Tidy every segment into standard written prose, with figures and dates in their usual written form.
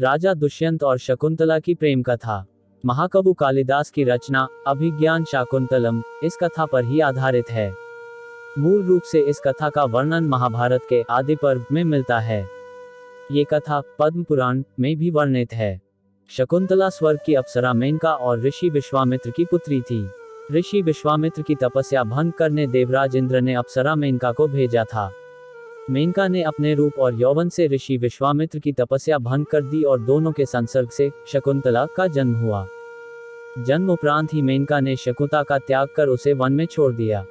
राजा दुष्यंत और शकुंतला की प्रेम कथा। महाकवि कालिदास की रचना अभिज्ञान शाकुंतलम इस कथा पर ही आधारित है। मूल रूप से इस कथा का वर्णन महाभारत के आदि पर्व में मिलता है। ये कथा पद्म पुराण में भी वर्णित है। शकुंतला स्वर्ग की अप्सरा मेनका और ऋषि विश्वामित्र की पुत्री थी। ऋषि विश्वामित्र की तपस्या भंग करने देवराज इंद्र ने अप्सरा मेनका को भेजा था। मेनका ने अपने रूप और यौवन से ऋषि विश्वामित्र की तपस्या भंग कर दी और दोनों के संसर्ग से शकुंतला का जन्म हुआ। जन्म उपरांत ही मेनका ने शकुंतला का त्याग कर उसे वन में छोड़ दिया।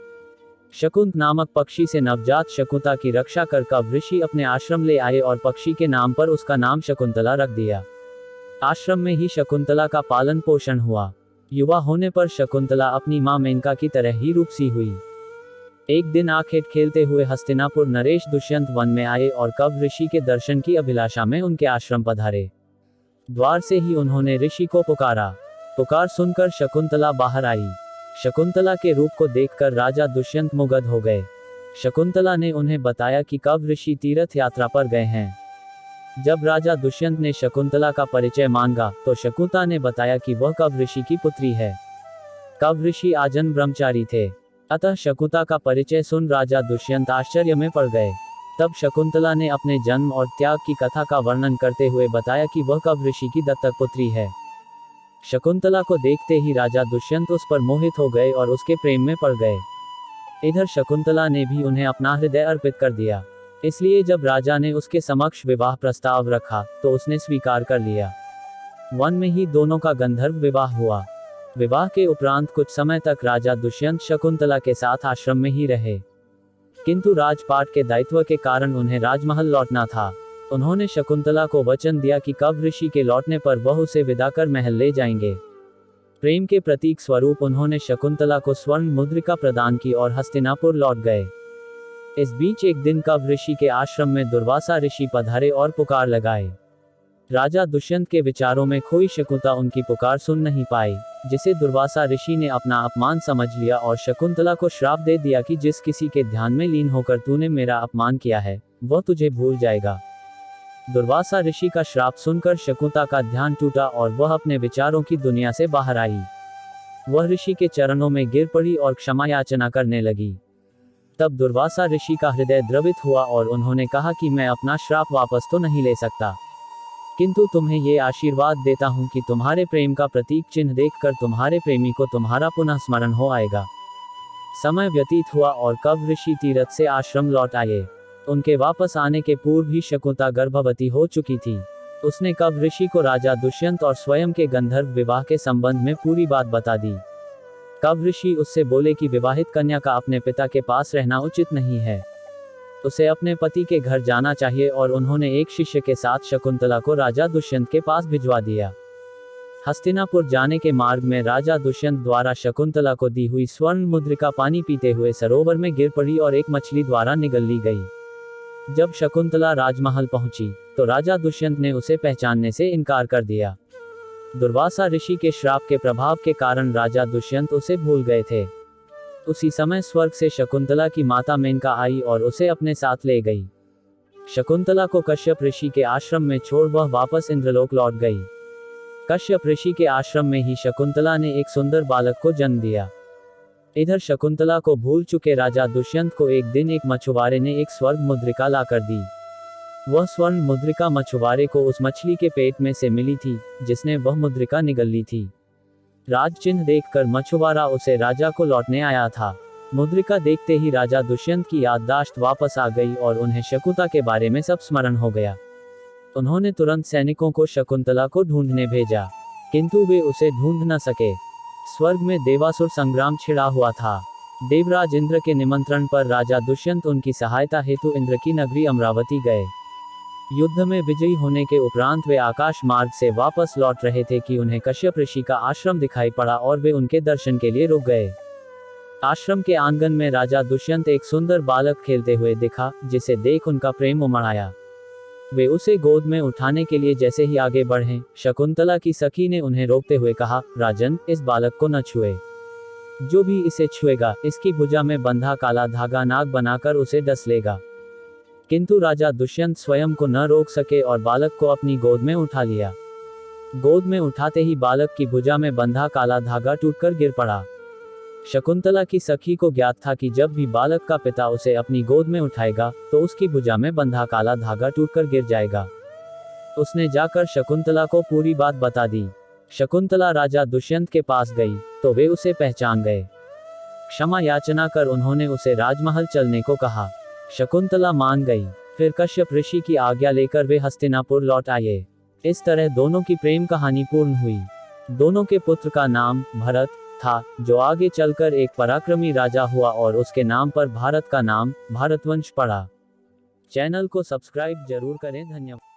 शकुंत नामक पक्षी से नवजात शकुंतला की रक्षा कर कव ऋषि अपने आश्रम ले आए और पक्षी के नाम पर उसका नाम शकुंतला रख दिया। आश्रम में ही शकुंतला का पालन पोषण हुआ। युवा होने पर शकुंतला अपनी मां मेनका की तरह ही रूपसी हुई। एक दिन आखेट खेलते हुए हस्तिनापुर नरेश दुष्यंत वन में आए और कव ऋषि के दर्शन की अभिलाषा में उनके आश्रम पधारे। द्वार से ही उन्होंने ऋषि को पुकारा। पुकार सुनकर शकुंतला बाहर आई। शकुंतला के रूप को देखकर राजा दुष्यंत मुग्ध हो गए। शकुंतला ने उन्हें बताया कि कव ऋषि तीर्थ यात्रा पर गए हैं। जब राजा दुष्यंत ने शकुंतला का परिचय मांगा तो शकुंतला ने बताया कि वह कव ऋषि की पुत्री है। कव ऋषि आजन्म ब्रह्मचारी थे, अतः शकुंतला का परिचय सुन राजा दुष्यंत आश्चर्य में पड़ गए। तब शकुंतला ने अपने जन्म और त्याग की कथा का वर्णन करते हुए बताया कि वह कव ऋषि की दत्तक पुत्री है। शकुंतला को देखते ही राजा दुष्यंत उस पर मोहित हो गए और उसके प्रेम में पड़ गए। इधर शकुंतला ने भी उन्हें अपना हृदय अर्पित कर दिया। इसलिए जब राजा ने उसके समक्ष विवाह प्रस्ताव रखा तो उसने स्वीकार कर लिया। वन में ही दोनों का गंधर्व विवाह हुआ। विवाह के उपरांत कुछ समय तक राजा दुष्यंत शकुंतला के साथ आश्रम में ही रहे, किंतु राजपाट के दायित्व के कारण उन्हें राजमहल लौटना था। उन्होंने शकुंतला को वचन दिया कि कव ऋषि के लौटने पर वह उसे विदा कर महल ले जाएंगे। प्रेम के प्रतीक स्वरूप उन्होंने शकुंतला को स्वर्ण मुद्रिका प्रदान की और हस्तिनापुर लौट गए। इस बीच एक दिन कव ऋषि के आश्रम में दुर्वासा ऋषि पधारे और पुकार लगाए। राजा दुष्यंत के विचारों में खोई शकुंतला उनकी पुकार सुन नहीं पाई, जिसे दुर्वासा ऋषि ने अपना अपमान समझ लिया और शकुंतला को श्राप दे दिया कि जिस किसी के ध्यान में लीन होकर तूने मेरा अपमान किया है वह तुझे भूल जाएगा। दुर्वासा ऋषि का श्राप सुनकर शकुंतला का ध्यान टूटा और वह अपने विचारों की दुनिया से बाहर आई। वह ऋषि के चरणों में गिर पड़ी और क्षमा याचना करने लगी। तब दुर्वासा ऋषि का हृदय द्रवित हुआ और उन्होंने कहा कि मैं अपना श्राप वापस तो नहीं ले सकता, किंतु तुम्हें ये आशीर्वाद देता हूँ कि तुम्हारे प्रेम का प्रतीक चिन्ह देखकर तुम्हारे प्रेमी को तुम्हारा पुनः स्मरण हो आएगा। समय व्यतीत हुआ और कव ऋषि तीर्थ से आश्रम लौट आए। उनके वापस आने के पूर्व ही शकुंतला गर्भवती हो चुकी थी। उसने कव ऋषि को राजा दुष्यंत और स्वयं के गंधर्व विवाह के संबंध में पूरी बात बता दी। कव ऋषि उससे बोले कि विवाहित कन्या का अपने पिता के पास रहना उचित नहीं है, उसे अपने पति के घर जाना चाहिए और उन्होंने एक शिष्य के साथ शकुंतला को राजा दुष्यंत के पास भिजवा दिया। हस्तिनापुर जाने के मार्ग में राजा दुष्यंत द्वारा शकुंतला को दी हुई स्वर्ण मुद्रिका पानी पीते हुए सरोवर में गिर पड़ी और एक मछली द्वारा निगल ली गई। जब शकुंतला राजमहल पहुंची तो राजा दुष्यंत ने उसे पहचानने से इनकार कर दिया। दुर्वासा ऋषि के श्राप के प्रभाव के कारण राजा दुष्यंत उसे भूल गए थे। उसी समय स्वर्ग से शकुंतला की माता मेनका आई और उसे अपने साथ ले गई। शकुंतला को कश्यप ऋषि के आश्रम में छोड़ वह वापस इंद्रलोक लौट गई। कश्यप ऋषि के आश्रम में ही शकुंतला ने एक सुंदर बालक को जन्म दिया। इधर शकुंतला को भूल चुके राजा दुष्यंत को एक दिन एक मछुआरे ने एक स्वर्ण मुद्रिका लाकर दी। वह स्वर्ण मुद्रिका मछुआरे को उस मछली के पेट में से मिली थी जिसने वह मुद्रिका निगल ली थी। राज चिन्ह देखकर मछुआरा उसे राजा को लौटने आया था। मुद्रिका देखते ही राजा दुष्यंत की याददाश्त वापस आ गई और उन्हें शकुंतला के बारे में सब स्मरण हो गया। उन्होंने तुरंत सैनिकों को शकुंतला को ढूंढने भेजा, किंतु वे उसे ढूंढ न सके। स्वर्ग में देवासुर संग्राम छिड़ा हुआ था। देवराज इंद्र के निमंत्रण पर राजा दुष्यंत उनकी सहायता हेतु इंद्र की नगरी अमरावती गए। युद्ध में विजयी होने के उपरांत वे आकाश मार्ग से वापस लौट रहे थे कि उन्हें कश्यप ऋषि का आश्रम दिखाई पड़ा और वे उनके दर्शन के लिए रुक गए। आश्रम के आंगन में राजा दुष्यंत एक सुंदर बालक खेलते हुए दिखा, जिसे देख उनका प्रेम उमड़ आया। वे उसे गोद में उठाने के लिए जैसे ही आगे बढ़े, शकुंतला की सखी ने उन्हें रोकते हुए कहा, राजन, इस बालक को न छुए। जो भी इसे छुएगा, इसकी भुजा में बंधा काला धागा नाग बनाकर उसे डस लेगा। किंतु राजा दुष्यंत स्वयं को न रोक सके और बालक को अपनी गोद में उठा लिया। गोद में उठाते ही बालक की भुजा में बंधा काला धागा टूटकर गिर पड़ा। शकुंतला की सखी को ज्ञात था कि जब भी बालक का पिता उसे अपनी गोद में उठाएगा तो उसकी भुजा में बंधा काला धागा टूटकर गिर जाएगा। उसने जाकर शकुंतला को पूरी बात बता दी। शकुंतला राजा दुष्यंत के पास गई तो वे उसे पहचान गए। क्षमा याचना कर उन्होंने उसे राजमहल चलने को कहा। शकुंतला मान गई। फिर कश्यप ऋषि की आज्ञा लेकर वे हस्तिनापुर लौट आए। इस तरह दोनों की प्रेम कहानी पूर्ण हुई। दोनों के पुत्र का नाम भरत था, जो आगे चलकर एक पराक्रमी राजा हुआ और उसके नाम पर भारत का नाम भारतवंश पड़ा। चैनल को सब्सक्राइब जरूर करें। धन्यवाद।